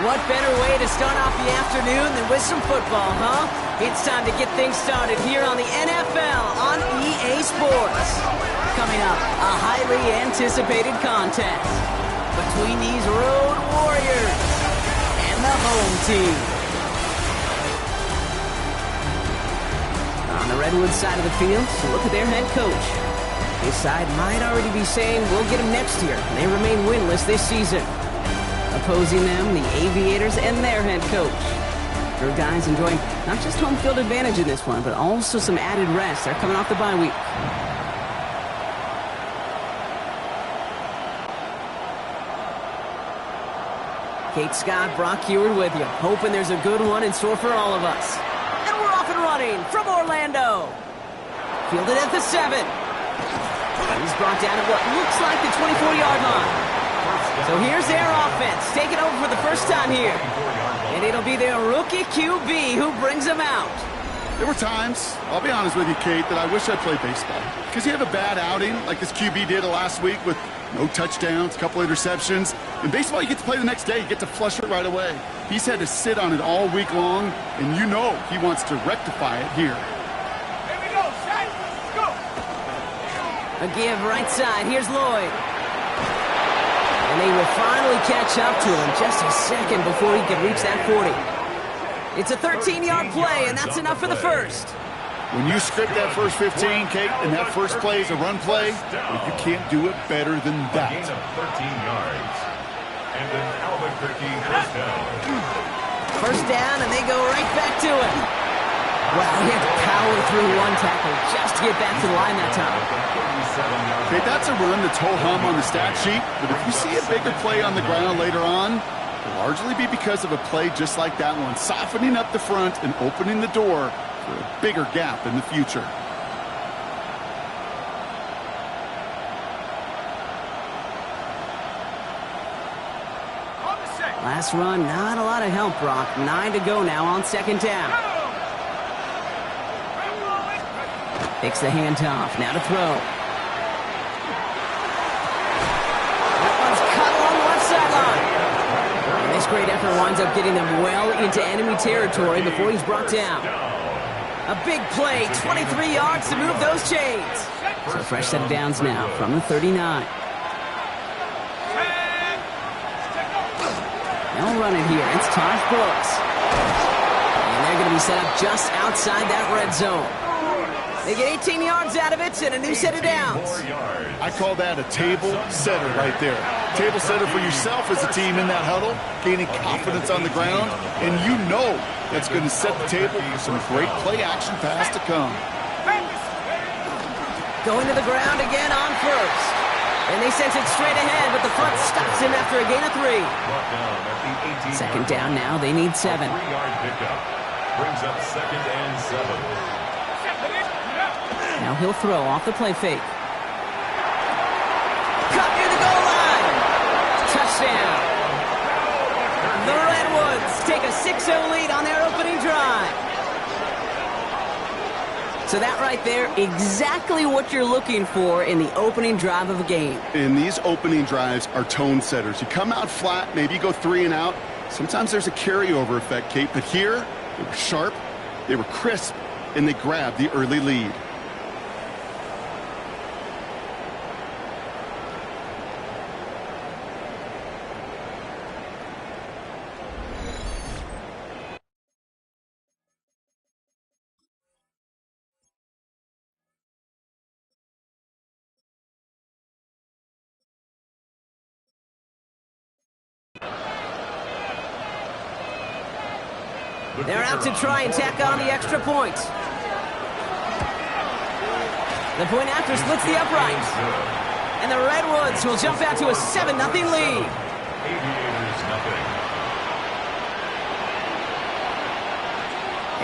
What better way to start off the afternoon than with some football, huh? It's time to get things started here on the NFL on EA Sports. Coming up, a highly anticipated contest between these road warriors and the home team. On the Redwood side of the field, so look at their head coach. His side might already be saying, we'll get him next year. They remain winless this season. Opposing them, the Aviators and their head coach. Your guys enjoying not just home field advantage in this one, but also some added rest. They're coming off the bye week. Kate Scott, Brock Heward with you. Hoping there's a good one in store for all of us. And we're off and running from Orlando. Fielded at the 7. He's brought down at what looks like the 24-yard line. So here's their offense, taking over for the first time here. And it'll be their rookie QB who brings them out. There were times, I'll be honest with you, Kate, that I wish I played baseball. Because you have a bad outing, like this QB did last week with no touchdowns, a couple interceptions. In baseball, you get to play the next day. You get to flush it right away. He's had to sit on it all week long, and you know he wants to rectify it here. Here we go, Shaq. Let's go. A give right side. Here's Lloyd. And they will finally catch up to him just a second before he can reach that 40. It's a 13-yard play, and that's enough for the first. When you script that first 15, Kate, and that first play is a run play, well, you can't do it better than that. 13 yards. And an Albuquerque first down. First down, and they go right back to it. Wow, he had to power through one tackle just to get back to the line that time. Okay, that's a run that's ho-hum on the stat sheet, but if you see a bigger play on the ground later on, it'll largely be because of a play just like that one, softening up the front and opening the door for a bigger gap in the future. Last run, not a lot of help, Brock. 9 to go now on second down. Takes the handoff, now to throw. That one's cut along the left sideline. And this great effort winds up getting them well into enemy territory before he's brought down. A big play, 23 yards to move those chains. So a fresh set of downs now from the 39. They'll run it here. It's Tosh Brooks. And they're going to be set up just outside that red zone. They get 18 yards out of it and a new set of downs. I call that a table setter right there. Table setter for yourself as a team in that huddle, gaining confidence on the ground, and you know that's going to set the table for some great play-action pass to come. Going to the ground again on first. And they sent it straight ahead, but the front stops him after a gain of 3. Second down now, they need 7. 3-yard pickup. Brings up second and 7. Now he'll throw off the play fake. Cut near the goal line. Touchdown. The Redwoods take a 6-0 lead on their opening drive. So that right there, exactly what you're looking for in the opening drive of a game. And these opening drives are tone setters. You come out flat, maybe you go 3 and out. Sometimes there's a carryover effect, Kate, but here they were sharp, they were crisp, and they grabbed the early lead. They're out to try and tack on the extra point. The point after splits the uprights. And the Redwoods will jump out to a 7-0 lead.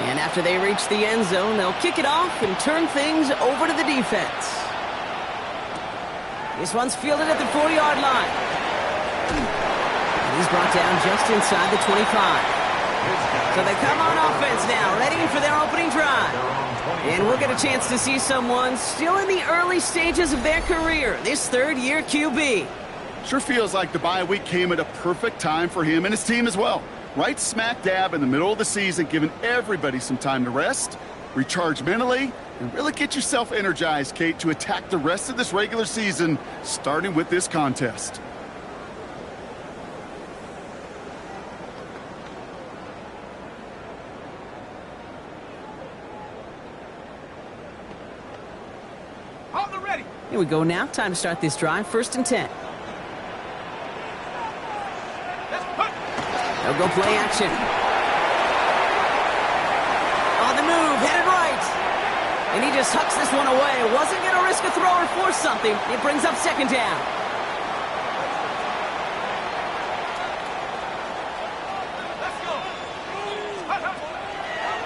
And after they reach the end zone, they'll kick it off and turn things over to the defense. This one's fielded at the 4-yard line. And he's brought down just inside the 25. So they come on offense now, ready for their opening drive. And we'll get a chance to see someone still in the early stages of their career, this third-year QB. Sure feels like the bye week came at a perfect time for him and his team as well. Right smack dab in the middle of the season, giving everybody some time to rest, recharge mentally, and really get yourself energized, Kate, to attack the rest of this regular season, starting with this contest. Here we go now. Time to start this drive. 1st and 10. They'll go play action. On the move, headed right. And he just hucks this one away. Wasn't going to risk a throw or force something. It brings up 2nd down.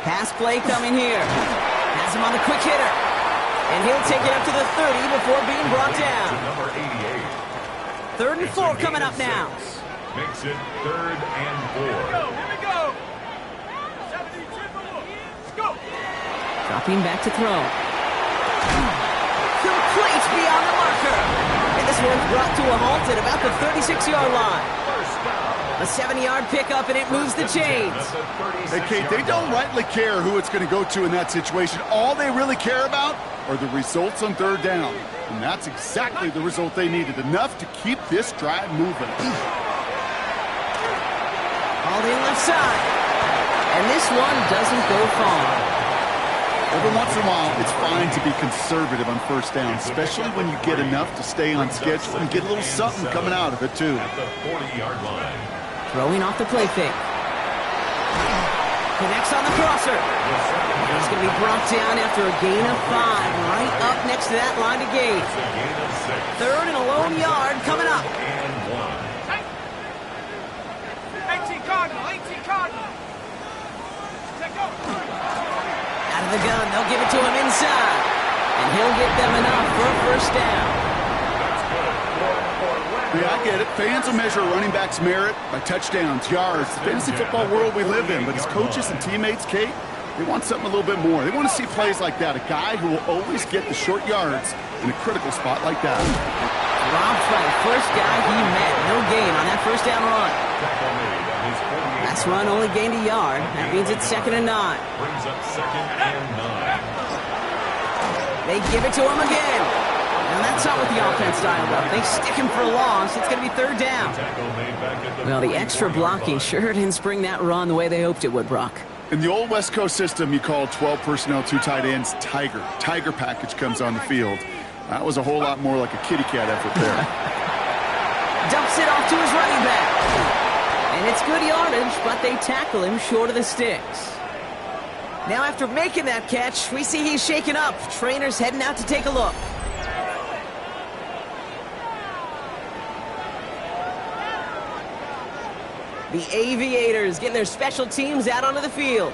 Pass play coming here. Has him on the quick hitter. And he'll take it up to the 30 before being brought down. Number 88. 3rd and 4 coming up now. Makes it 3rd and 4. Here we go. Dropping back to throw. Complete beyond the marker. And this one's brought to a halt at about the 36-yard line. A 7-yard pickup, and it moves the chains. Hey, Kate, they don't rightly care who it's going to go to in that situation. All they really care about are the results on 3rd down. And that's exactly the result they needed. Enough to keep this drive moving. All in left side. And this one doesn't go far. Every once in a while, it's fine to be conservative on 1st down, especially when you get enough to stay on schedule and get a little something coming out of it, too. At the 40-yard line. Throwing off the play fake. Connects on the crosser. He's going to be brought down after a gain of 5, right up next to that line to gain. 3rd and a lone yard coming up. And 18 Cardinal, 18 Cardinal. Take over. Out of the gun, they'll give it to him inside. And he'll get them enough for a 1st down. Yeah, I get it. Fans will measure a running back's merit by touchdowns, yards, the fantasy football world we live in. But as coaches and teammates, Kate, they want something a little bit more. They want to see plays like that. A guy who will always get the short yards in a critical spot like that. Robbed by the first guy he met. No gain on that 1st down run. Last run only gained a yard. That means it's 2nd and 9. brings up 2nd and 9. They give it to him again. And that's not what the offense dialed up. They stick him for a loss. It's going to be 3rd down. Well, the extra blocking sure didn't spring that run the way they hoped it would, Brock. In the old West Coast system, you call 12 personnel, 2 tight ends, Tiger. Tiger package comes on the field. That was a whole lot more like a kitty cat effort there. Dumps it off to his running back. And it's good yardage, but they tackle him short of the sticks. Now after making that catch, we see he's shaken up. Trainer's heading out to take a look. The Aviators getting their special teams out onto the field.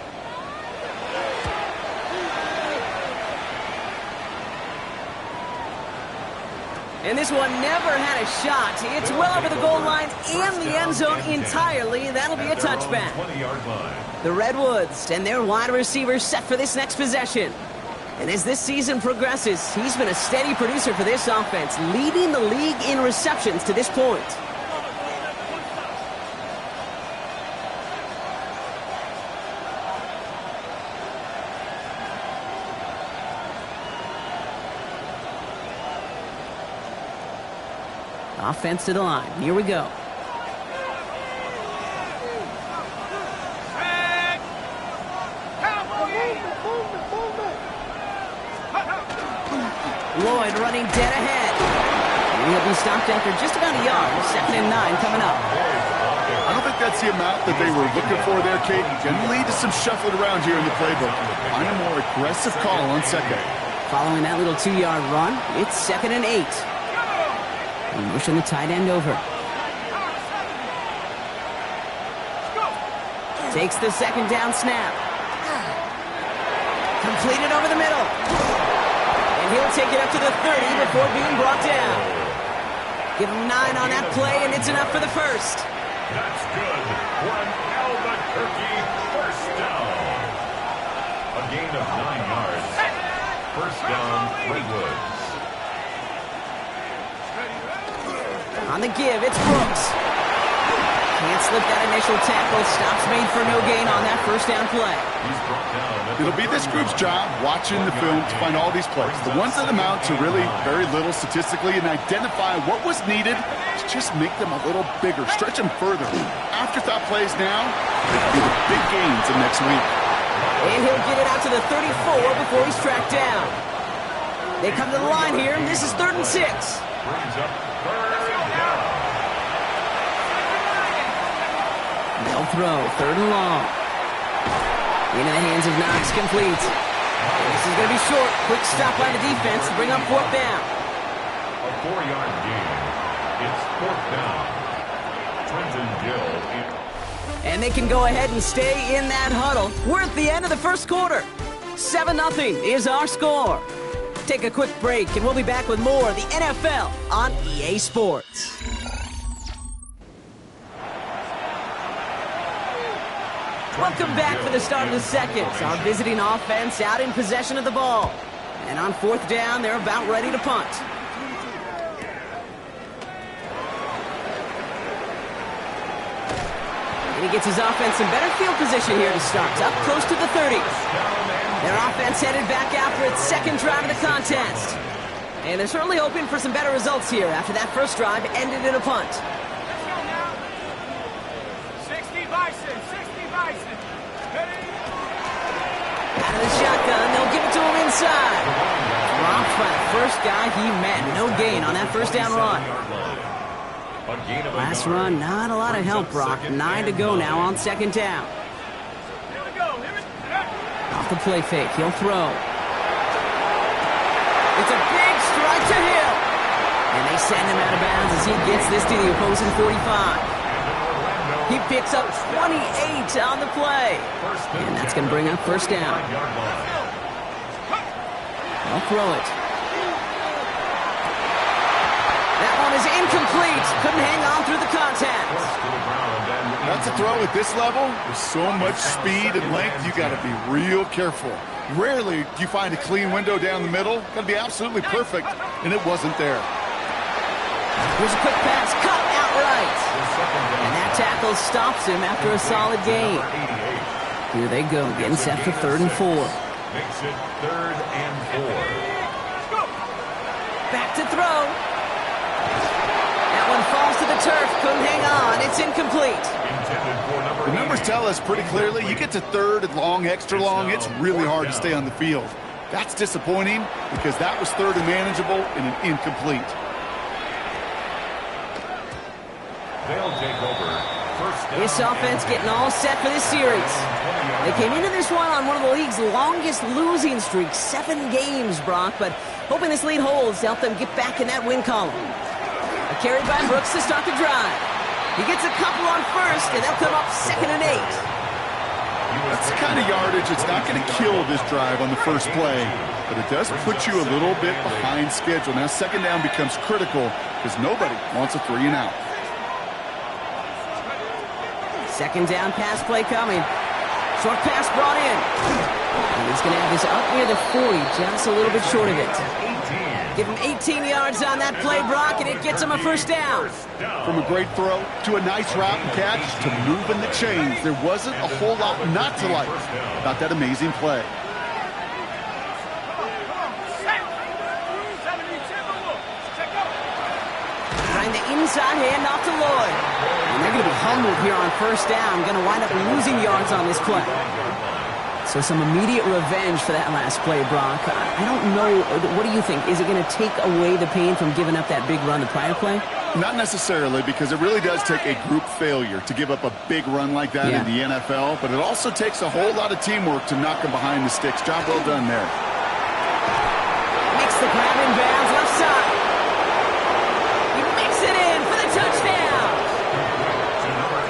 And this one never had a shot. It's well over the goal line and the end zone entirely. That'll be a touchback. 20-yard line. The Redwoods and their wide receivers set for this next possession. And as this season progresses, he's been a steady producer for this offense, leading the league in receptions to this point. Offense to the line. Here we go. Lloyd running dead ahead. And he'll be stopped after just about a yard. 2nd and 9 coming up. I don't think that's the amount that they were looking for there, Kate. Can lead to some shuffling around here in the playbook. Find a more aggressive call on 2nd. Following that little 2-yard run, it's 2nd and 8. And pushing the tight end over. Takes the 2nd down snap. Completed over the middle. And he'll take it up to the 30 before being brought down. Give him 9 on that play, and it's enough for the 1st. That's good for an Albuquerque 1st down. A gain of 9 yards. 1st down, Redwoods. On On the give, it's Brooks. Can't slip that initial tackle. Stops made for no gain on that first down play. It'll be this group's job watching the film to find all these plays, the ones that amount to really very little statistically, and identify what was needed to just make them a little bigger, stretch them further. Afterthought plays now, it'll be the big gains of next week. And he'll get it out to the 34 before he's tracked down. They come to the line here, and this is 3rd and 6. Brings up 3rd down. They'll throw, 3rd and long. Into the hands of Knox, complete. And this is going to be short. Quick stop by the defense to bring up 4th down. A 4-yard gain. It's 4th down. Trenton Gill. And they can go ahead and stay in that huddle. We're at the end of the first quarter. 7-0 is our score. Take a quick break, and we'll be back with more of the NFL on EA Sports. Welcome back for the start of the second. Our visiting offense out in possession of the ball. And on 4th down, they're about ready to punt. And he gets his offense in better field position here to start. Up close to the 30. Their offense headed back out for its second drive of the contest. And they're certainly hoping for some better results here after that first drive ended in a punt. 60 Bison, 60 Bison. Out of the shotgun, they'll give it to him inside. Dropped by the first guy he met. No gain on that first down run. Last run, not a lot of help, Brock. 9 to go now on 2nd down. Here we go. Off the play fake, he'll throw. It's a big strike to Hill. And they send him out of bounds as he gets this to the opposing 45. He picks up 28 on the play. And that's going to bring up 1st down. I'll throw it. That one is incomplete. Couldn't hang on through the contact. That's a throw at this level. With so much speed and length, you got to be real careful. Rarely do you find a clean window down the middle. Got to be absolutely perfect, and it wasn't there. Here's a quick pass, cut outright. And that tackle stops him after a solid gain. Here they go, getting set for 3rd and 4. Makes it 3rd and 4. Back to throw. That one falls to the turf, couldn't hang on. It's incomplete. The numbers tell us pretty clearly, you get to 3rd and long, extra long, it's really hard to stay on the field. That's disappointing because that was 3rd and manageable and an incomplete. They'll take over. This offense getting all set for this series. They came into this one on one of the league's longest losing streaks, 7 games, Brock, but hoping this lead holds to help them get back in that win column. A carry by Brooks to start the drive. He gets a couple on 1st, and they'll come up 2nd and 8. That's the kind of yardage that's not going to kill this drive on the first play, but it does put you a little bit behind schedule. Now 2nd down becomes critical because nobody wants a 3 and out. 2nd down pass play coming. Short pass brought in. And he's going to have this up near the 40, just a little bit short of it. Give him 18 yards on that play, Brock, and it gets him a 1st down. From a great throw to a nice route and catch to moving the chains, there wasn't a whole lot not to like about that amazing play. Trying the inside handoff to Lloyd. And they're going to be humbled here on 1st down. Going to wind up losing yards on this play. So some immediate revenge for that last play, Brock. I don't know. What do you think? Is it going to take away the pain from giving up that big run the prior play? Not necessarily, because it really does take a group failure to give up a big run like that in the NFL. But it also takes a whole lot of teamwork to knock them behind the sticks. Job well done there. Makes the grab in bounds left side. He makes it in for the touchdown.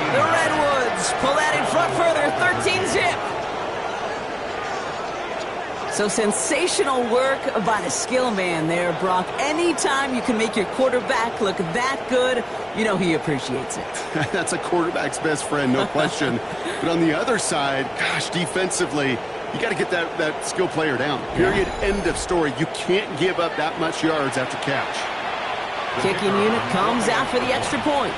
The Redwoods pull that in front further, 13-zip. So sensational work by the skill man there, Brock. Anytime you can make your quarterback look that good, you know he appreciates it. That's a quarterback's best friend, no question. But on the other side, gosh, defensively, you got to get that skill player down. Period. End of story. You can't give up that much yards after catch. Kicking unit comes out for the extra point.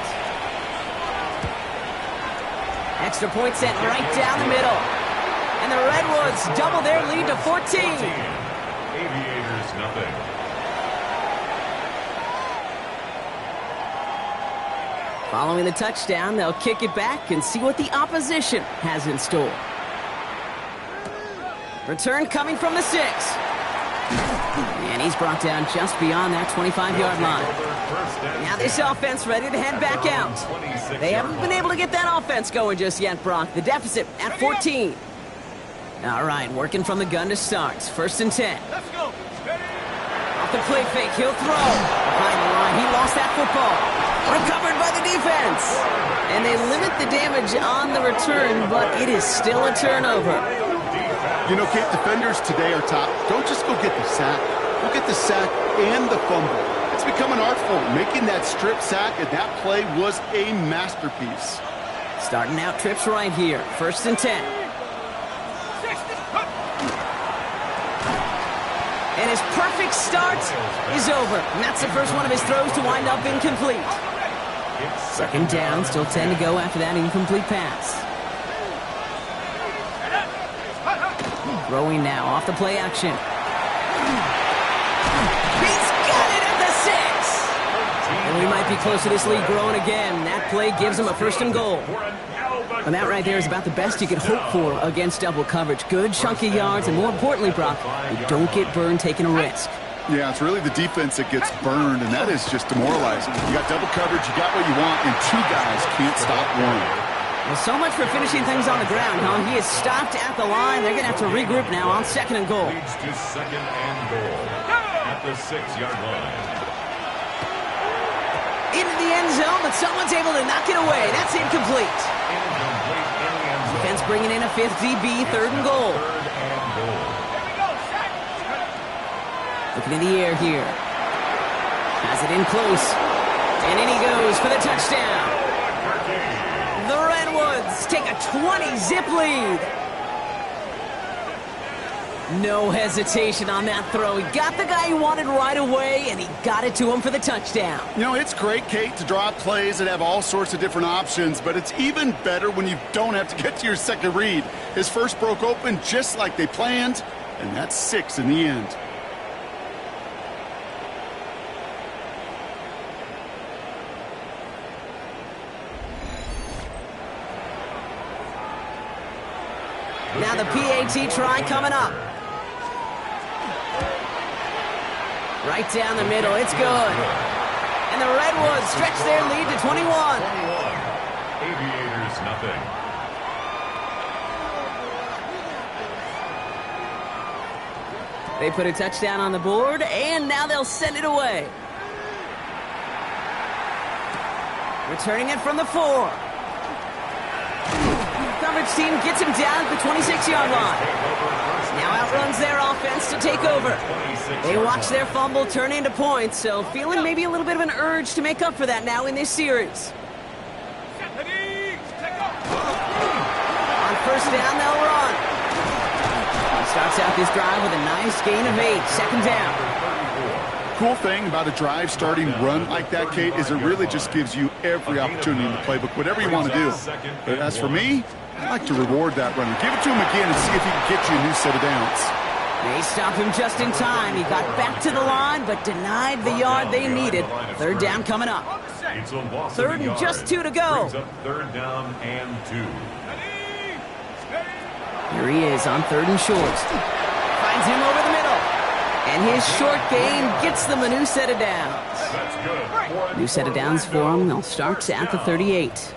Extra point sent right down the middle. And the Redwoods double their lead to 14. Aviators, nothing. Following the touchdown, they'll kick it back and see what the opposition has in store. Return coming from the 6. And he's brought down just beyond that 25-yard line. Now this offense ready to head back out. They haven't been able to get that offense going just yet, Brock. The deficit at 14. All right, working from the gun to start. 1st and 10. Let's go. Off the play fake, he'll throw. Behind the line, he lost that football. Recovered by the defense. And they limit the damage on the return, but it is still a turnover. You know, Kate, defenders today are top. Don't just go get the sack. Go get the sack and the fumble. It's become an art form. Making that strip sack, and that play was a masterpiece. Starting out trips right here. 1st and 10. And his perfect start is over. And that's the first one of his throws to wind up incomplete. 2nd down, still 10 to go after that incomplete pass. Throwing now off the play action. He's got it at the 6. And we might be close to this lead growing again. That play gives him a 1st and goal. And that right there is about the best you could hope for against double coverage. Good chunky yards, and more importantly, Brock, you don't get burned taking a risk. Yeah, it's really the defense that gets burned, and that is just demoralizing. You got double coverage, you got what you want, and 2 guys can't stop one. Well, so much for finishing things on the ground, huh? He is stopped at the line. They're going to have to regroup now on 2nd and goal. Leads to 2nd and goal at the 6-yard line. Into the end zone, but someone's able to knock it away. That's incomplete. Incomplete in the end zone. Defense bringing in a 5th DB, 3rd and goal. 3rd and goal. Looking in the air here. Has it in close. And in he goes for the touchdown. The Redwoods take a 20-zip lead. No hesitation on that throw. He got the guy he wanted right away, and he got it to him for the touchdown. You know, it's great, Kate, to draw up plays that have all sorts of different options, but it's even better when you don't have to get to your second read. His first broke open just like they planned, and that's 6 in the end. Now the PAT try coming up. Right down the middle, it's good. And the Redwoods stretch their lead to 21. 21. Aviators, nothing. They put a touchdown on the board, and now they'll send it away. Returning it from the 4. Coverage team gets him down at the 26-yard line. Now outruns their offense to take over. They watch their fumble turn into points, so feeling maybe a little bit of an urge to make up for that now in this series. On 1st down, they'll run. He starts out this drive with a nice gain of 8. 2nd down. Cool thing about a drive starting run like that, Kate, is it really just gives you every opportunity in the playbook, whatever you want to do. But as for me, I like to reward that runner. Give it to him again and see if he can get you a new set of downs. They stopped him just in time. He got back to the line, but denied the yard they needed. 3rd down coming up. 3rd and just 2 to go. 3rd down and 2. Here he is on 3rd and short. Finds him over the middle. And his short gain gets them a new set of downs. That's good. New set of downs for him. They'll start at the 38.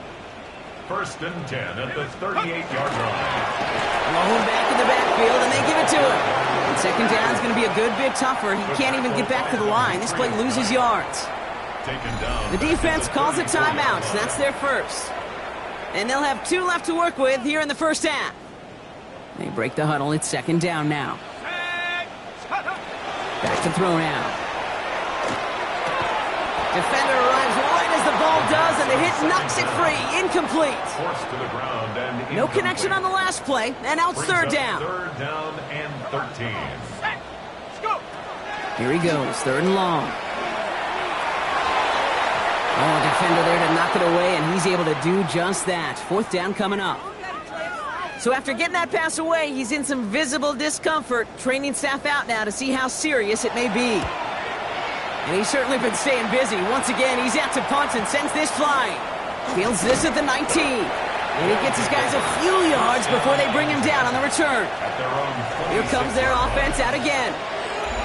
1st and 10 at the 38-yard line. Alone back in the backfield, and they give it to him. And 2nd down is going to be a good bit tougher. He can't even get back to the line. This play loses yards. Taken down. The defense calls a timeout, so that's their first. And they'll have 2 left to work with here in the 1st half. They break the huddle. It's 2nd down now. Back to throw now. Defender arrives right as the ball does, and the hit knocks it free. Incomplete. Forced to the ground and No connection on the last play, and now it's 3rd down. 3rd down and 13. Here he goes, 3rd and long. Oh, a defender there to knock it away, and he's able to do just that. 4th down coming up. So after getting that pass away, he's in some visible discomfort. Training staff out now to see how serious it may be. And he's certainly been staying busy. Once again, he's out to punt and sends this flying. Fields this at the 19. And he gets his guys a few yards before they bring him down on the return. Here comes their offense out again.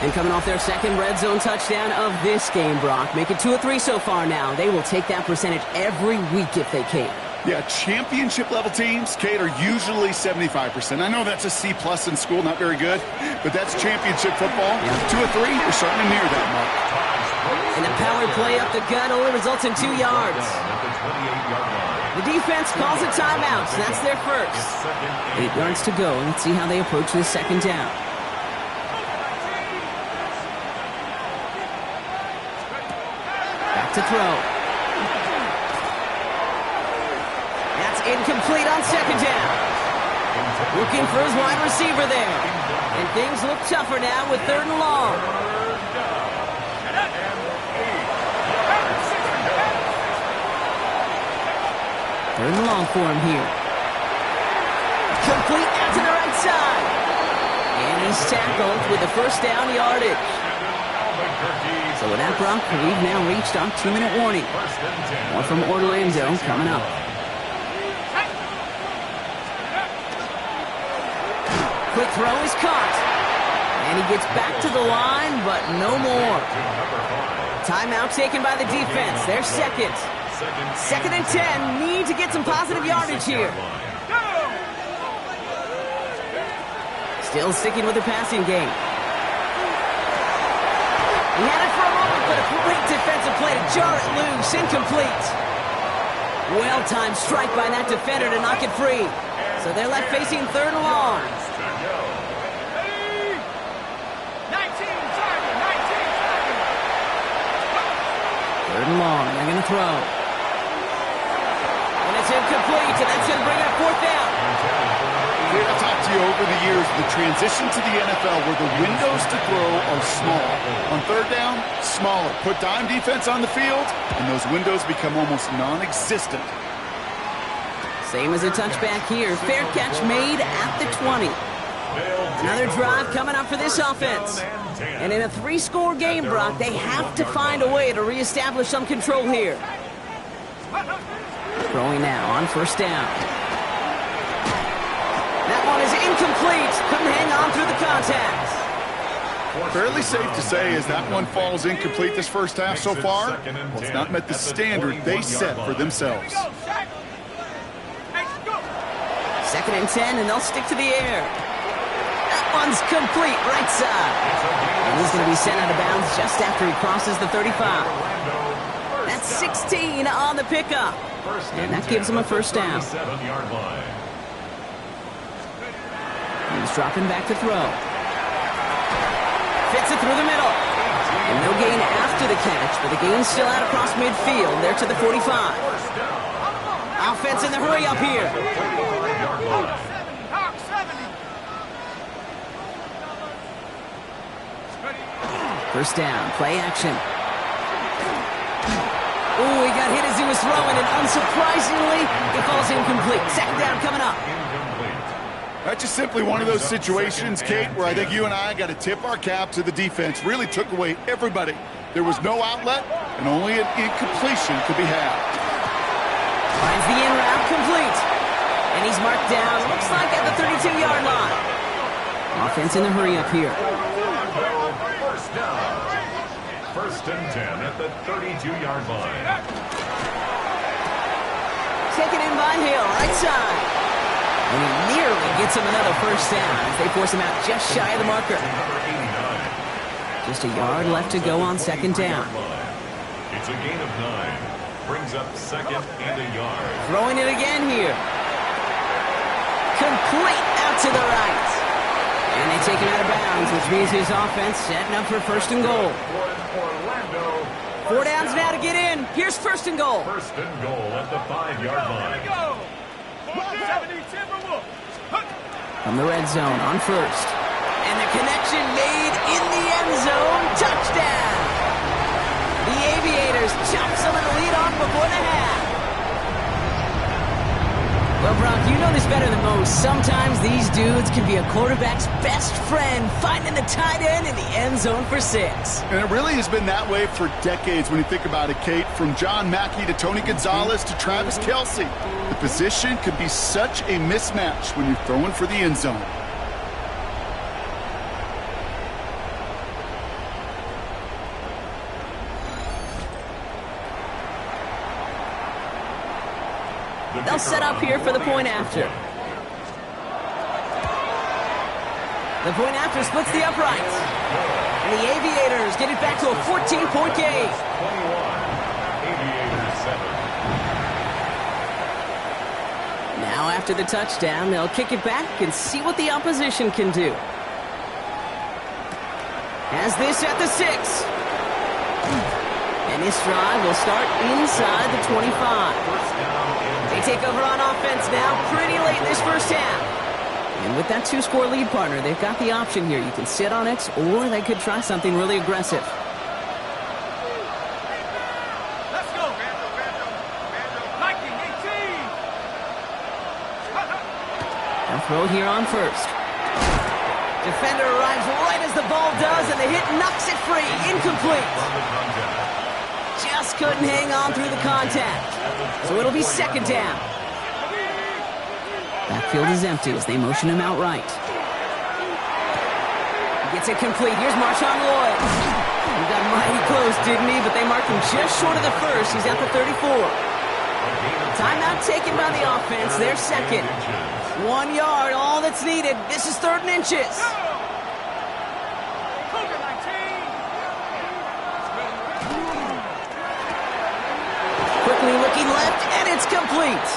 And coming off their second red zone touchdown of this game, Brock. Make it 2 of 3 so far now. They will take that percentage every week if they can. Yeah, championship-level teams, Kate, are usually 75%. I know that's a C+ in school, not very good, but that's championship football. Yeah. 2 of 3, you're starting to near that mark. And the power play up the gut only results in 2 yards. The defense calls a timeout, so that's their first. 8 yards to go. Let's see how they approach this 2nd down. Back to throw. That's incomplete on 2nd down. Looking for his wide receiver there. And things look tougher now with 3rd and long. 3rd and long for him here. Complete out to the right side. And he's tackled with the 1st down yardage. So with that, Brock, we've now reached our 2-minute warning. More from Orlando coming up. Quick throw is caught. And he gets back to the line, but no more. Timeout taken by the defense. They're second. 2nd and 10. Need to get some positive yardage here. Still sticking with the passing game. He had it for a moment, but a great defensive play to jar it loose. Incomplete. Well-timed strike by that defender to knock it free. So they're left facing 3rd and long. 3rd and long. They're going to throw. And it's incomplete, and that's going to bring up 4th down. I've talked to you over the years, the transition to the NFL where the windows to throw are small. On 3rd down, smaller. Put dime defense on the field, and those windows become almost non-existent. Same as a touchback here. Fair catch made at the 20. Another drive coming up for this offense. And in a 3-score game, Brock, they have to find a way to reestablish some control here. Throwing now on 1st down. That one is incomplete. Couldn't hang on through the contact. Fairly safe to say as that one falls incomplete this 1st half so far, well, it's not met the standard they set for themselves. 2nd and 10, and they'll stick to the air. That one's complete, right side. And he's going to be sent out of bounds just after he crosses the 35. That's 16 on the pickup. And that gives him a 1st down. He's dropping back to throw. Fits it through the middle. And no gain after the catch, but the gain's still out across midfield. They're to the 45. Offense in the hurry up here. 1st down, play action. Oh, he got hit as he was throwing, and unsurprisingly, it falls incomplete. 2nd down coming up. That's just simply one of those situations, Kate, where I think you and I got to tip our cap to the defense. Really took away everybody. There was no outlet, and only an incompletion could be had. Finds the in route complete. And he's marked down, looks like at the 32-yard line. Offense in the hurry up here. 1st down. 1st and 10 at the 32-yard line. Taken in by Hill, right side. And he nearly gets him another 1st down as they force him out just shy of the marker. Just a yard left to go on 2nd down. It's a gain of 9. Brings up 2nd and a yard. Throwing it again here. Complete out to the right. And they take him out of bounds, which means his offense setting up for 1st and goal. 4 downs now to get in. Here's 1st and goal. 1st and goal at the 5-yard line. From the red zone on 1st. And the connection made in the end zone. Touchdown! The Aviators chop some of the lead off Brock, you know this better than most. Sometimes these dudes can be a quarterback's best friend, finding the tight end in the end zone for 6. And it really has been that way for decades when you think about it, Kate. From John Mackey to Tony Gonzalez to Travis Kelce. The position can be such a mismatch when you're throwing for the end zone. They'll set up here for the point after. The point after splits the uprights. And the Aviators get it back to a 14-point game. 21, Aviators 7. Now after the touchdown, they'll kick it back and see what the opposition can do. Has this at the 6. And this drive will start inside the 25. They take over on offense now pretty late in this first half. And with that 2-score lead, partner, they've got the option here. You can sit on it, or they could try something really aggressive. Let's go, Randall. Mikey, 18. They'll throw here on first. Defender arrives right as the ball does, and the hit knocks it free. Incomplete. Just couldn't hang on through the contact. So it'll be second down. Backfield is empty as they motion him out right. He gets it complete. Here's Marshawn Lloyd. He got mighty close, didn't he? But they marked him just short of the first. He's at the 34. Timeout taken by the offense. They're second. 1 yard, all that's needed. This is 3rd and inches. Quickly looking left, and it's complete.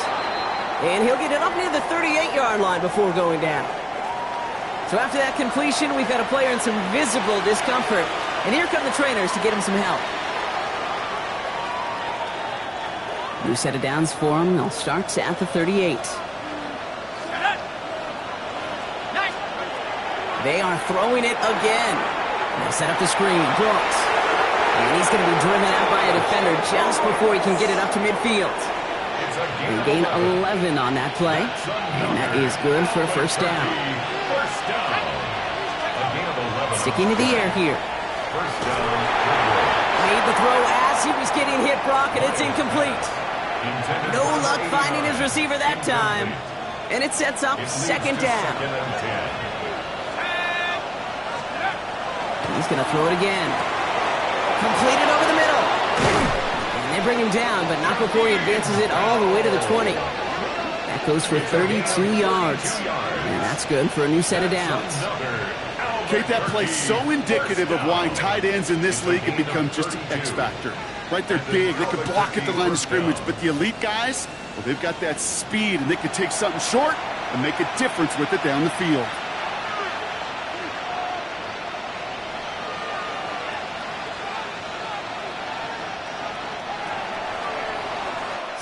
And he'll get it up near the 38-yard line before going down. So after that completion, we've got a player in some visible discomfort. And here come the trainers to get him some help. New set of downs for him. They'll start at the 38. They are throwing it again. They set up the screen. Brooks. And he's going to be driven out by a defender just before he can get it up to midfield. They gain 11 on that play, and that is good for a first down. Sticking to the air here. Made the throw as he was getting hit, Brock, and it's incomplete. No luck finding his receiver that time, and it sets up second down. He's going to throw it again. Completed over the middle. And they bring him down, but not before he advances it all the way to the 20. That goes for 32 yards. And that's good for a new set of downs. Kate, that play so indicative of why tight ends in this league have become just an X factor. Right, they're big, they can block at the line of scrimmage, but the elite guys, well, they've got that speed, and they can take something short and make a difference with it down the field.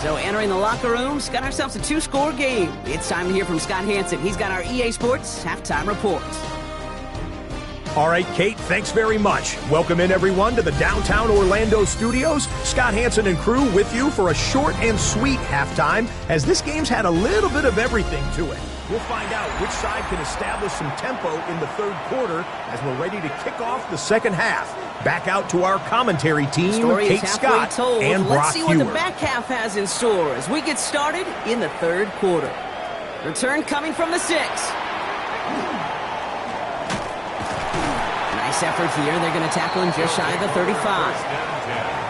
So entering the locker rooms, got ourselves a 2-score game. It's time to hear from Scott Hansen. He's got our EA Sports halftime report. All right, Kate, thanks very much. Welcome in, everyone, to the downtown Orlando studios. Scott Hansen and crew with you for a short and sweet halftime, as this game's had a little bit of everything to it. We'll find out which side can establish some tempo in the third quarter as we're ready to kick off the second half. Back out to our commentary team, Kate Scott and Brock Let's see Hewer. what the back half has in store as we get started in the third quarter. Return coming from the 6. Nice effort here. They're going to tackle him just shy of the 35.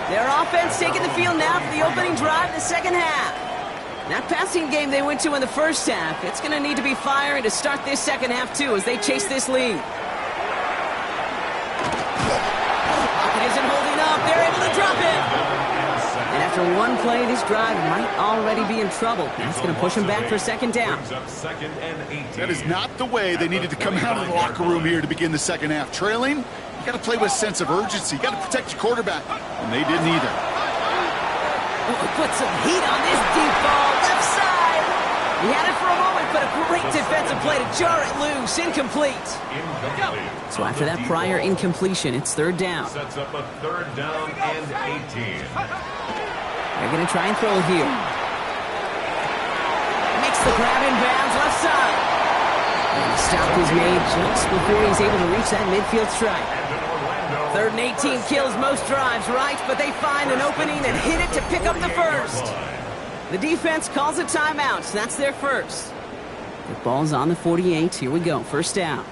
Their offense taking the field now for the opening drive of the second half. That passing game they went to in the first half, it's going to need to be firing to start this second half, too, as they chase this lead. Pocket isn't holding up. They're able to drop it. And after one play, this drive might already be in trouble. That's going to push them back for second down. That is not the way they needed to come out of the locker room here to begin the second half. Trailing, you got to play with a sense of urgency. You got to protect your quarterback, and they didn't either. Put some heat on this deep ball, left side. He had it for a moment, but a great defensive play to jar it loose. Incomplete. So after that prior incompletion, it's third down. Sets up a third down and 18. They're going to try and throw here. Makes Makes the grab in bounds left side. And the stop is made just before he's able to reach that midfield strike. 3rd and 18 kills most drives, right? But they find an opening and hit it to pick up the first. The defense calls a timeout, so that's their first. The ball's on the 48. Here we go. First down.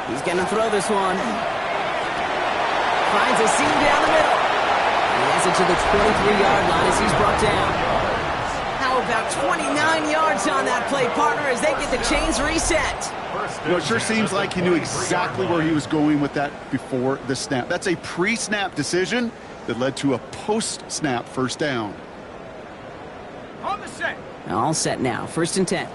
He's going to throw this one. Finds a seam down the middle. He has it to the 23-yard line as he's brought down. How about 29 yards on that play, partner, as they get the chains reset? You know, it sure seems like he knew exactly where he was going with that before the snap. That's a pre-snap decision that led to a post-snap first down. On the set. All set now. 1st and 10.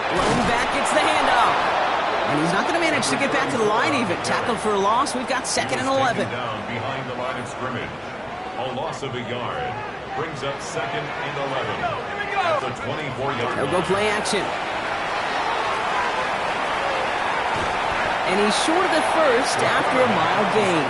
Lone back gets the handoff. And he's not going to manage to get back to the line even. Tackled for a loss. We've got 2nd and 11. Down behind the line of scrimmage. A loss of a yard. Brings up 2nd and 11. At the 24-yard They'll go play action. And he's short of the first after a mile gain.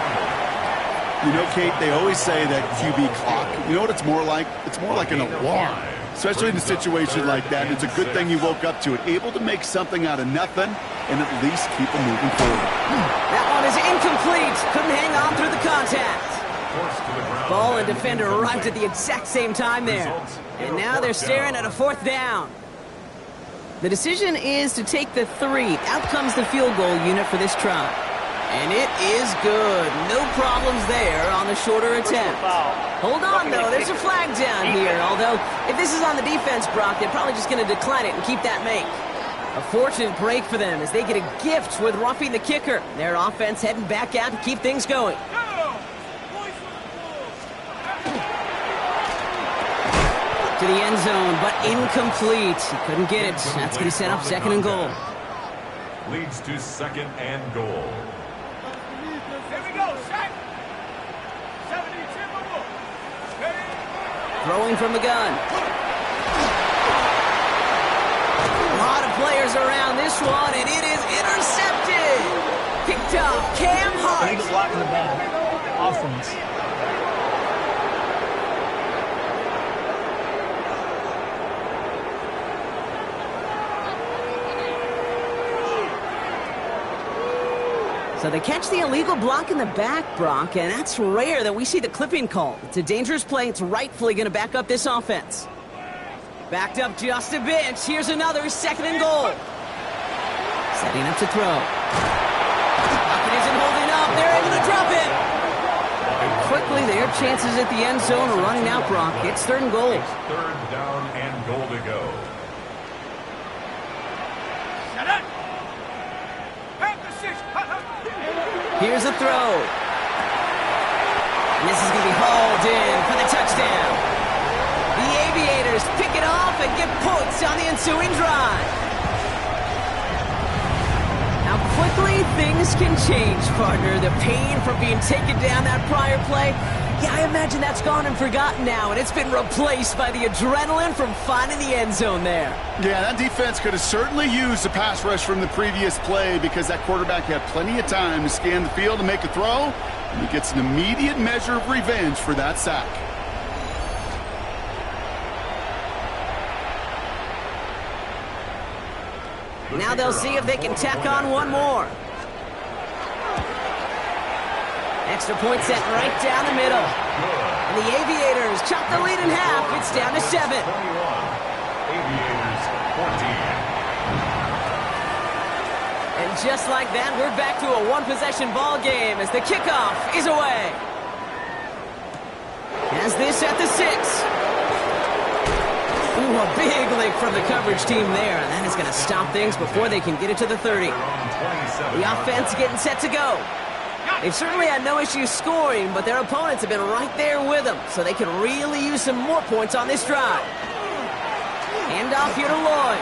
You know, Kate, they always say that QB clock. You know what it's more like? It's more like an alarm, especially in a situation like that. And it's a good thing you woke up to it, able to make something out of nothing and at least keep them moving forward. That one is incomplete. Couldn't hang on through the contact. Ball and defender arrived at the exact same time there. And now they're staring at a 4th down. The decision is to take the 3. Out comes the field goal unit for this try. And it is good. No problems there on the shorter attempt. Hold on, though. There's a flag down here. Although, if this is on the defense, Brock, they're probably just going to decline it and keep that make. A fortunate break for them as they get a gift with roughing the kicker. Their offense heading back out to keep things going. To the end zone, but incomplete. He couldn't get it. That's going to set up 2nd and goal. Leads to 2nd and goal. Here we go, set. 72. Throwing from the gun. A lot of players around this one, and it is intercepted. Picked up Cam Hart. Big block in the back. Offense. So they catch the illegal block in the back, Brock, and that's rare that we see the clipping call. It's a dangerous play. It's rightfully going to back up this offense. Backed up just a bit. Here's another 2nd and goal. Setting up to throw. Pocket isn't holding up. They're able to drop it. And quickly, their chances at the end zone are running out, Brock. It's 3rd and goal. 3rd down and goal to go. Shut up. Here's a throw. And this is going to be hauled in for the touchdown. The Aviators pick it off and get points on the ensuing drive. How quickly things can change, partner. The pain from being taken down that prior play, yeah, I imagine that's gone and forgotten now, and it's been replaced by the adrenaline from finding the end zone there. Yeah, that defense could have certainly used the pass rush from the previous play because that quarterback had plenty of time to scan the field and make a throw, and he gets an immediate measure of revenge for that sack. Now they'll see if they can tack on one more. Extra point set right down the middle. And the Aviators chop the lead in half. It's down to 7. Aviators 14. And just like that, we're back to a one-possession ball game as the kickoff is away. Has this at the 6. Ooh, a big lick from the coverage team there. And that is going to stop things before they can get it to the 30. The offense getting set to go. They've certainly had no issues scoring, but their opponents have been right there with them, so they can really use some more points on this drive. Hand off here to Lloyd.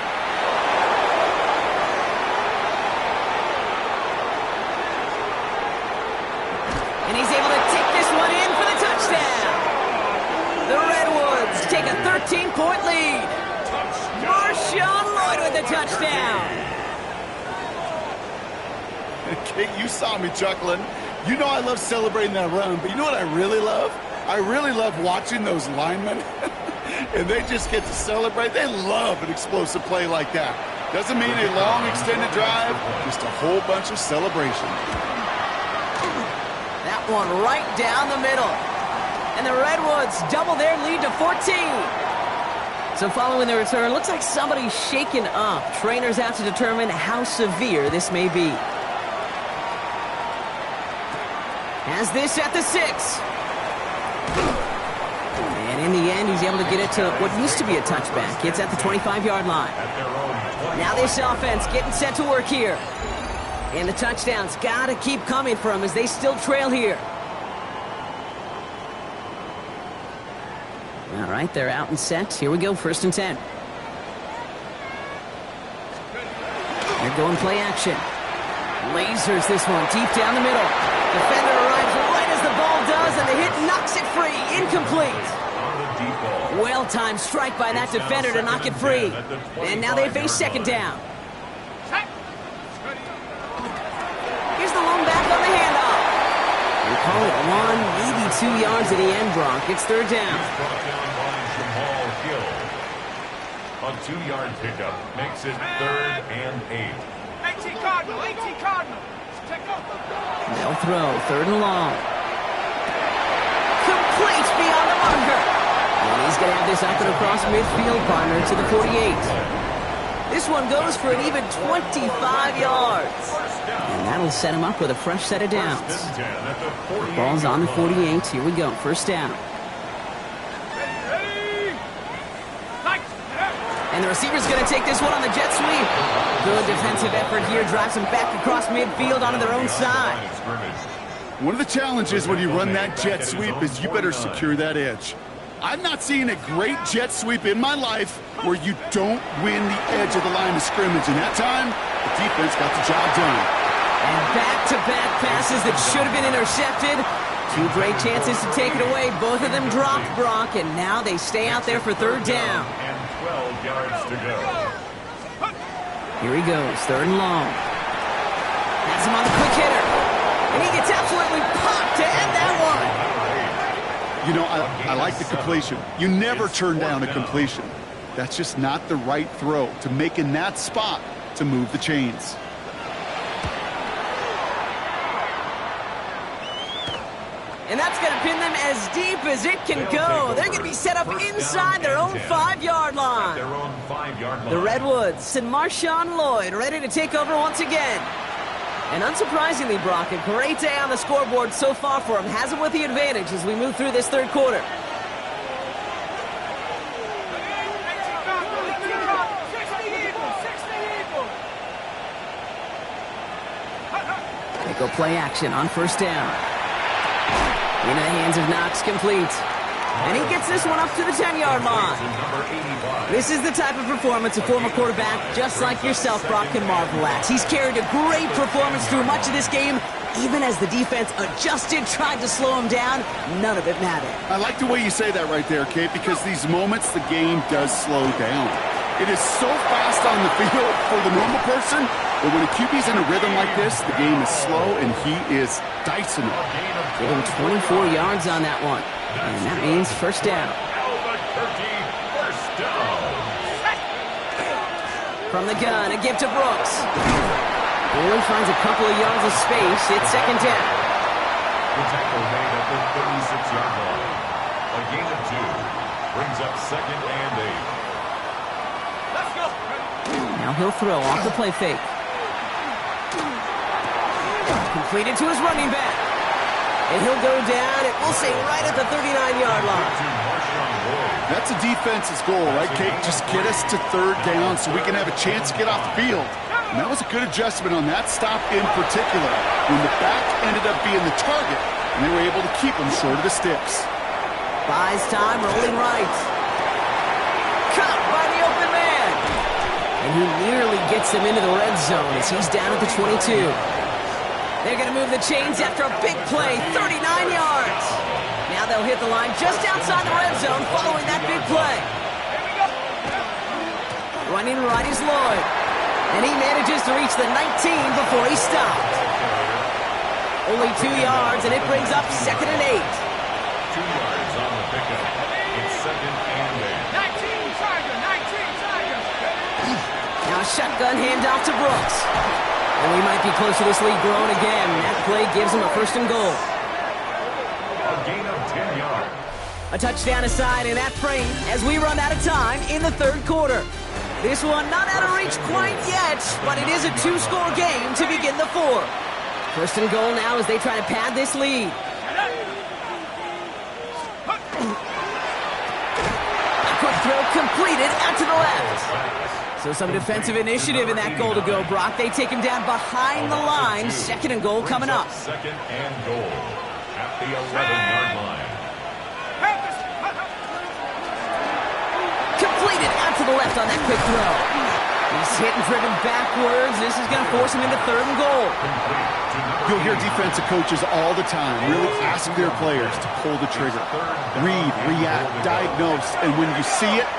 And he's able to take this one in for the touchdown. The Redwoods take a 13-point lead. Marshawn Lloyd with the touchdown. Kate, you saw me chuckling. You know I love celebrating that run, but you know what I really love? I really love watching those linemen, and they just get to celebrate. They love an explosive play like that. Doesn't mean a long extended drive, just a whole bunch of celebration. That one right down the middle. And the Redwoods double their lead to 14. So following the return, looks like somebody's shaken up. Trainers out to determine how severe this may be. Has this at the 6. And in the end, he's able to get it to what used to be a touchback. It's at the 25-yard line. Now this offense getting set to work here. And the touchdowns got to keep coming for them as they still trail here. All right, they're out and set. Here we go, 1st and 10. They're going play action. Lasers this one deep down the middle. Defender arrives right as the ball does, and the hit knocks it free. Incomplete. Well-timed strike by that defender to knock it free. And now they face 2nd down. Here's the lone back on the handoff. We call it 1, maybe 2 yards at the end, Brock. It's 3rd down. A 2-yard pickup makes it 3rd and 8. 18 Cardinal, 18 Cardinal. They'll throw 3rd and long. Complete beyond the marker. And he's going to have this up and across midfield, partner, to the 48. This one goes for an even 25 yards. And that'll set him up with a fresh set of downs. The ball's on the 48. Here we go. 1st down. And the receiver's going to take this one on the jet sweep. Good defensive effort here. Drives them back across midfield onto their own side. One of the challenges when you run that jet sweep is you better secure that edge. I've not seen a great jet sweep in my life where you don't win the edge of the line of scrimmage. And that time, the defense got the job done. And back-to-back passes that should have been intercepted. 2 great chances to take it away. Both of them dropped, Brock, and now they stay out there for 3rd down. 12 yards to go. Here he goes, 3rd and long. Has him on the quick hitter. And he gets absolutely popped to end that one. You know, I like the completion. You never turn down a completion. That's just not the right throw to make in that spot to move the chains. And that's going to pin them as deep as it can go. They're going to be set up inside their own 5-yard line. The Redwoods and Marshawn Lloyd ready to take over once again. And unsurprisingly, Brock, a great day on the scoreboard so far for him. Has him with the advantage as we move through this 3rd quarter. They go play action on 1st down. In the hands of Knox, complete. And he gets this one up to the 10-yard line. This is the type of performance a former quarterback, just like yourself, Brock, can marvel at. He's carried a great performance through much of this game. Even as the defense adjusted, tried to slow him down, none of it mattered. I like the way you say that right there, Kate, because these moments the game does slow down. It is so fast on the field for the normal person, but when a QB's in a rhythm like this, the game is slow and he is dicing it. Give him 24 yards on that one. And that means 1st down. Albuquerque, 1st down. From the gun, a give to Brooks. Boyd finds a couple of yards of space. It's 2nd down. The tackle made at the 36-yard line. A gain of 2 brings up 2nd and 8. Let's go. Now he'll throw off the play fake. Completed to his running back. And he'll go down, and we'll say right at the 39-yard line. That's a defense's goal, right, Kate? Just get us to 3rd down so we can have a chance to get off the field. And that was a good adjustment on that stop in particular, when the back ended up being the target, and they were able to keep him short of the sticks. Buys time, rolling right. Caught by the open man. And he nearly gets him into the red zone as he's down at the 22. They're going to move the chains after a big play, 39 yards. Now they'll hit the line just outside the red zone following that big play. Running right is Lloyd. And he manages to reach the 19 before he stopped. Only 2 yards, and it brings up 2nd and 8. 2 yards on the pickup. It's 2nd and 8. 19 Tigers, 19 Tigers. Now a shotgun handoff to Brooks. And we might be close to this lead growing again. That play gives him a 1st and goal. A gain of 10 yards. A touchdown aside in that frame as we run out of time in the 3rd quarter. This one not out of reach quite yet, but it is a 2-score game to begin the 4th. 1st and goal now as they try to pad this lead. A quick throw completed out to the left. So some defensive initiative in that goal to go, Brock. They take him down behind the line. 2nd and goal coming up. 2nd and goal at the 11-yard line. Completed out to the left on that quick throw. He's hit and driven backwards. This is going to force him into 3rd and goal. You'll hear defensive coaches all the time really ask their players to pull the trigger. Read, react, diagnose, and when you see it,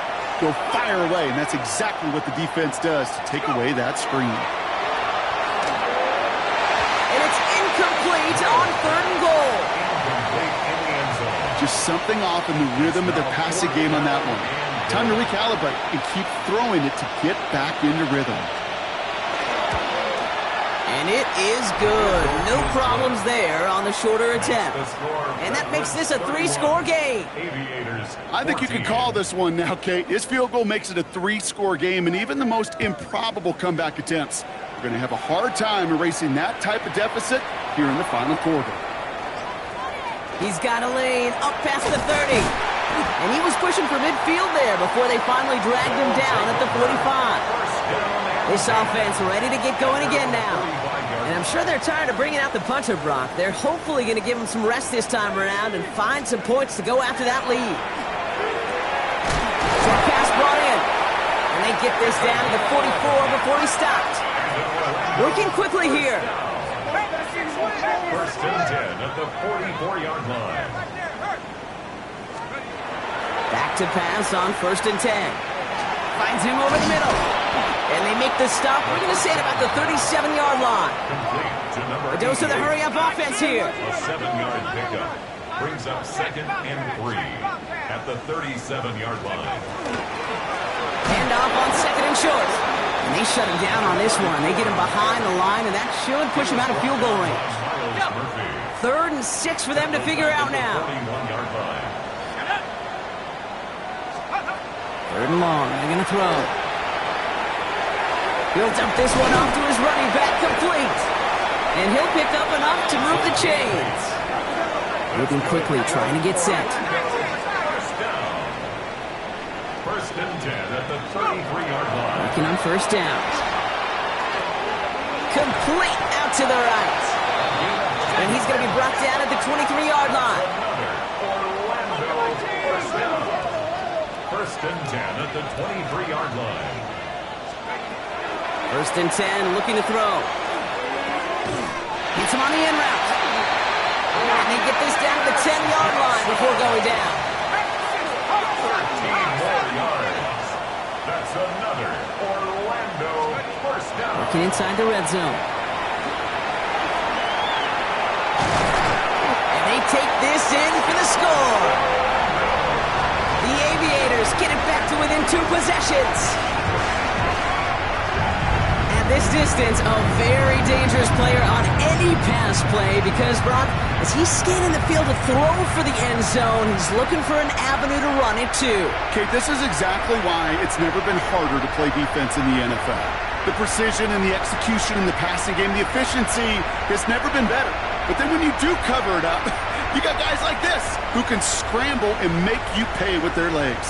go fire away. And that's exactly what the defense does to take away that screen. And it's incomplete on 3rd and goal. Incomplete in the end zone. Just something off in the rhythm of their passing game on that one. Time to recalibrate and keep throwing it to get back into rhythm. And it is good. No problems there on the shorter attempt. And that makes this a 3-score game. Aviators. I think you can call this one now, Kate. This field goal makes it a 3-score game, and even the most improbable comeback attempts are going to have a hard time erasing that type of deficit here in the final quarter. He's got a lane up past the 30. And he was pushing for midfield there before they finally dragged him down at the 45. This offense ready to get going again now. And I'm sure they're tired of bringing out the punter, Brock. They're hopefully going to give him some rest this time around and find some points to go after that lead. Short pass brought in. And they get this down to the 44 before he stopped. Working quickly here. 1st and 10 at the 44-yard line. Back to pass on 1st and 10. Finds him over the middle. And they make the stop. We're going to say it about the 37-yard line. Complete to number A dose of the 88. hurry-up offense here. A 7-yard pickup brings up 2nd and 3 at the 37-yard line. Hand off on 2nd and short. And they shut him down on this one. They get him behind the line, and that should push him out of field goal range. Miles Murphy. 3rd and 6 for them to figure out now. 41-yard line. 3rd and long. They're going to throw. He'll dump this one off to his running back, complete. And he'll pick up enough to move the chains. Moving quickly, trying to get set. First down. 1st and 10 at the 33-yard line. Working on 1st down. Complete out to the right. And he's going to be brought down at the 23-yard line. Orlando first down. 1st and 10 at the 23-yard line. 1st and 10, looking to throw. Hits him on the in route. And they get this down to the 10-yard line before going down. 13 more yards. That's another Orlando first down. Working inside the red zone. And they take this in for the score. The Aviators get it back to within 2 possessions. This distance, a very dangerous player on any pass play because, Brock, as he's scanning the field to throw for the end zone, he's looking for an avenue to run it too. Kate, this is exactly why it's never been harder to play defense in the NFL. The precision and the execution in the passing game, the efficiency has never been better. But then when you do cover it up, you got guys like this who can scramble and make you pay with their legs.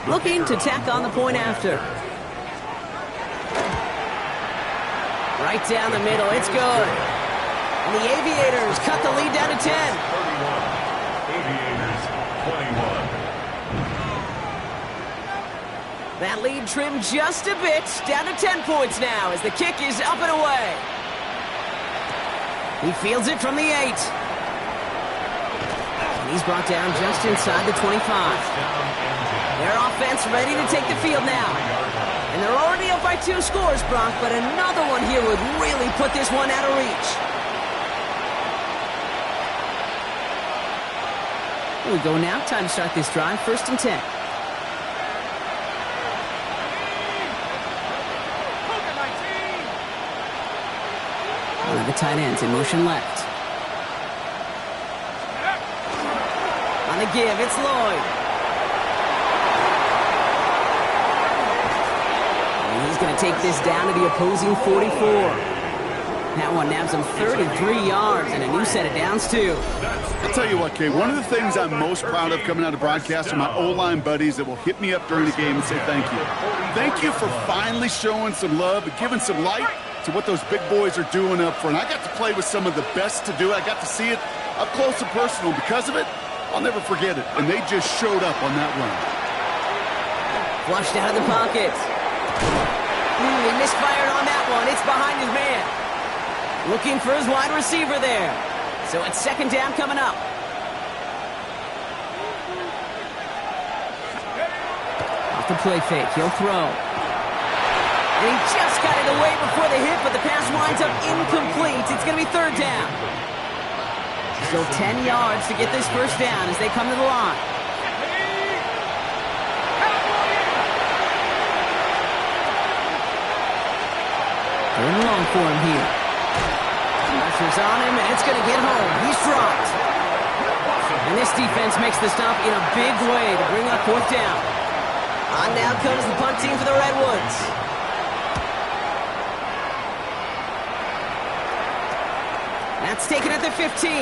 Looking to tack on the point after. Right down the middle, it's good. And the Aviators cut the lead down to 10. 31. Aviators 21. That lead trimmed just a bit, down to 10 points now as the kick is up and away. He fields it from the 8. And he's brought down just inside the 25. Their offense ready to take the field now. And they're already up by 2 scores, Brock, but another one here would really put this one out of reach. Here we go now. Time to start this drive. 1st and 10. One of the tight ends in motion left. On the give, it's Lloyd. And he's going to take this down to the opposing 44. That one nabs him 33 yards and a new set of downs, too. I'll tell you what, Kate, one of the things I'm most proud of coming out of broadcast are my O-line buddies that will hit me up during the game and say thank you. Thank you for finally showing some love and giving some light to what those big boys are doing up front. I got to play with some of the best to do it. I got to see it up close and personal. Because of it, I'll never forget it. And they just showed up on that run. Flushed out of the pocket. He misfired on that one. It's behind his man. Looking for his wide receiver there. So it's 2nd down coming up. Off the play fake, he'll throw. And he just got it away before the hit, but the pass winds up incomplete. It's going to be 3rd down. Still 10 yards to get this 1st down as they come to the line. 3rd and long for him here. Pressure's on him, and it's going to get home. He's dropped. And this defense makes the stop in a big way to bring up 4th down. On now comes the punt team for the Redwoods. That's taken at the 15.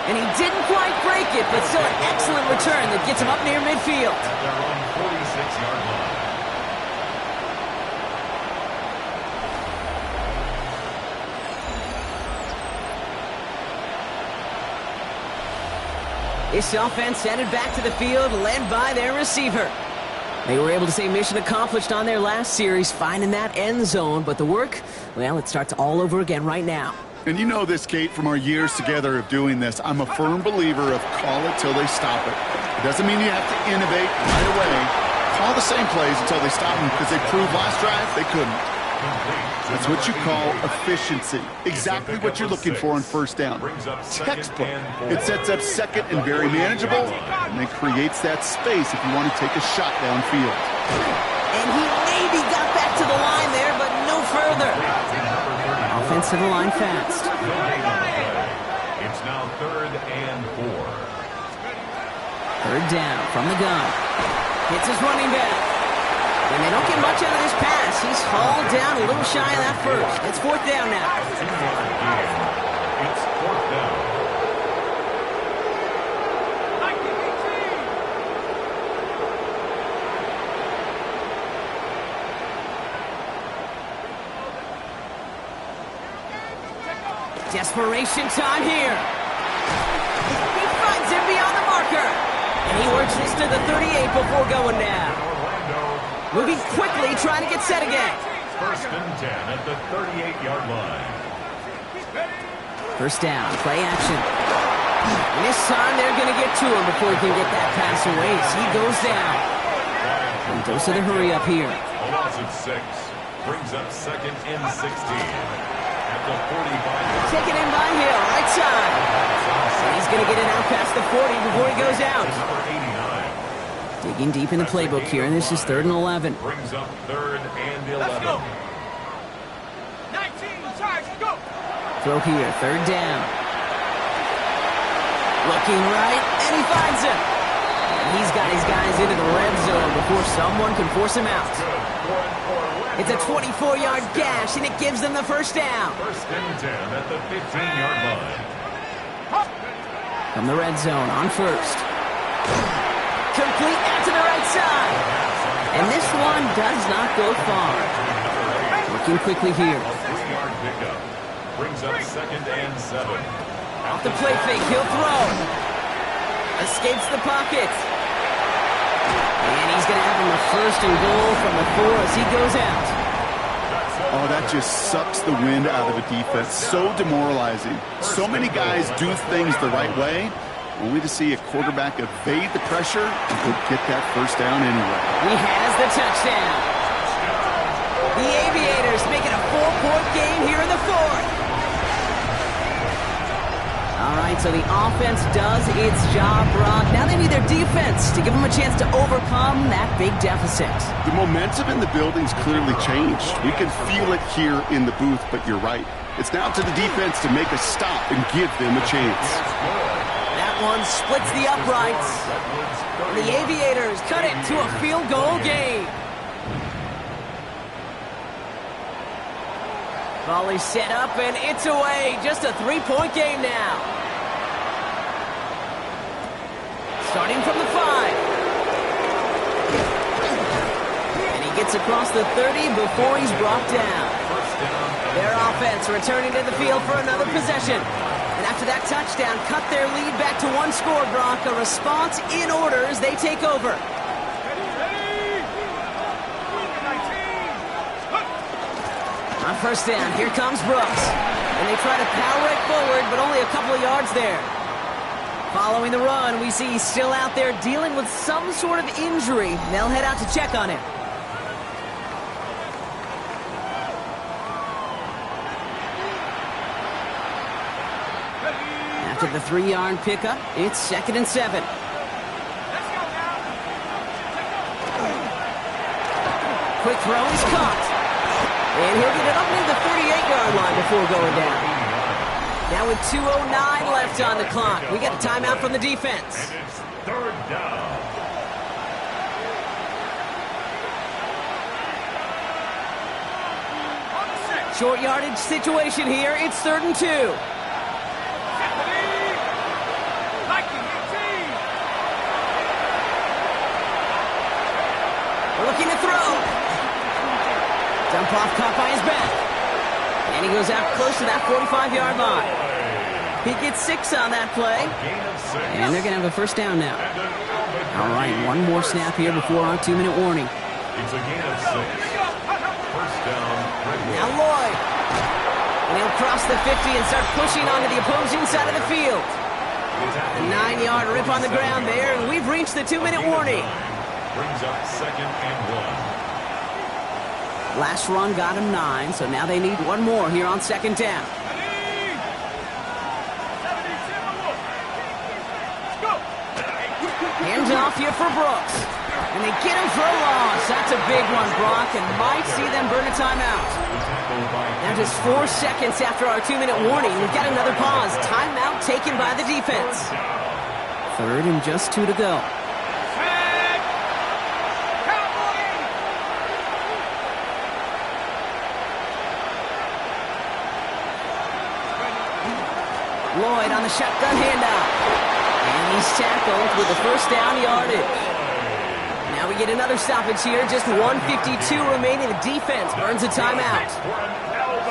And he didn't quite break it, but still an excellent return that gets him up near midfield. At their own 46-yard line. This offense headed back to the field, led by their receiver. They were able to say mission accomplished on their last series, finding that end zone. But the work, well, it starts all over again right now. And you know this, Kate, from our years together of doing this. I'm a firm believer of call it till they stop it. It doesn't mean you have to innovate right away. Call the same plays until they stop them, because they proved last drive they couldn't. That's what you call efficiency. Exactly what you're looking for on 1st down. Textbook. It sets up 2nd and very manageable, and then creates that space if you want to take a shot downfield. And he maybe got back to the line there, but no further. Offense to the line fast. It's now 3rd and 4. 3rd down from the gun. Hits his running back. And they don't get much out of this pass. He's hauled down a little shy of that 1st. It's 4th down now. It's 4th down. Desperation time here. He finds him beyond the marker. And he works this to the 38 before going down. Moving quickly, trying to get set again. 1st and 10 at the 38-yard line. 1st down, play action. And this time they're going to get to him before he can get that pass away. So he goes down. And goes to the hurry up here. A loss of 6. Brings up 2nd and 16. At the 45. Taken in by Hill, right side. And he's going to get it out past the 40 before he goes out. Number 89. Digging deep in the playbook here, and this is 3rd and 11. Brings up 3rd and 11. Let's go. 19, charge, go. Throw here, 3rd down. Looking right, and he finds him. And he's got his guys into the red zone before someone can force him out. It's a 24-yard gash, and it gives them the 1st down. 1st and 10 at the 15-yard line. From the red zone on 1st. Complete out to the right side. And this one does not go far. Looking quickly here. 3-yard pickup. Brings up 2nd and 7. Off the play fake, he'll throw. Escapes the pocket. And he's going to have him a 1st and goal from the 4 as he goes out. Oh, that just sucks the wind out of a defense. So demoralizing. So many guys do things the right way, only to see a quarterback evade the pressure and go get that first down anyway. He has the touchdown. The Aviators make it a 4-point game here in the fourth. All right, so the offense does its job, Brock. Now they need their defense to give them a chance to overcome that big deficit. The momentum in the building's clearly changed. We can feel it here in the booth, but you're right. It's now to the defense to make a stop and give them a chance. That one splits the uprights. The Aviators cut it to a field goal game. Volley set up, and it's away. Just a 3-point game now. Starting from the 5. And he gets across the 30 before he's brought down. Their offense returning to the field for another possession. And after that touchdown, cut their lead back to 1 score, Brock. A response in order as they take over. On first down, here comes Brooks. And they try to power it forward, but only a couple of yards there. Following the run, we see he's still out there dealing with some sort of injury. They'll head out to check on him. After the 3-yard pickup, it's 2nd and 7. Quick throw is caught. And he'll get it up near the 38-yard line before going down. Now with 2:09 left on the clock, we get a timeout from the defense. And it's 3rd down. Short yardage situation here. It's 3rd and 2. Looking to throw. Dump off caught by his back. And he goes out close to that 45-yard line. He gets 6 on that play. And they're going to have a first down now. All right, one more snap here before our 2-minute warning. It's a gain of 6. First down. Now Lloyd. And he'll cross the 50 and start pushing onto the opposing side of the field. A 9-yard rip on the ground there, and we've reached the 2-minute warning. Brings up 2nd and 1. Last run got him 9, so now they need one more here on 2nd down. Hands off here for Brooks. And they get him for a loss. That's a big one, Brock, and might see them burn a timeout. Now just 4 seconds after our 2-minute warning, we've got another pause. Timeout taken by the defense. 3rd and just 2 to go. Lloyd on the shotgun handout. And he's tackled with the first down yardage. Now we get another stoppage here. Just 1:52 remaining. The defense burns a timeout.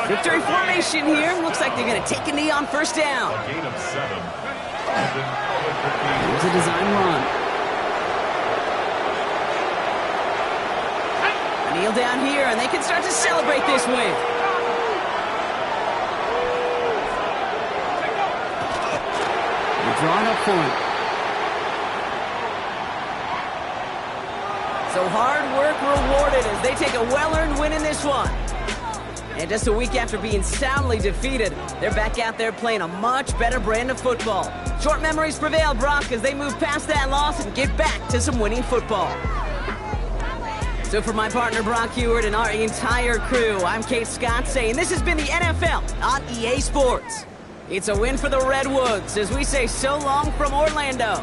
Victory formation here. Looks like they're going to take a knee on first down. A gain of 7. Here's a design run. Kneel down here, and they can start to celebrate this win. Drawn up for him. So hard work rewarded as they take a well-earned win in this one. And just a week after being soundly defeated, they're back out there playing a much better brand of football. Short memories prevail, Brock, as they move past that loss and get back to some winning football. So for my partner Brock Huard and our entire crew, I'm Kate Scott saying this has been the NFL on EA Sports. It's a win for the Redwoods as we say so long from Orlando.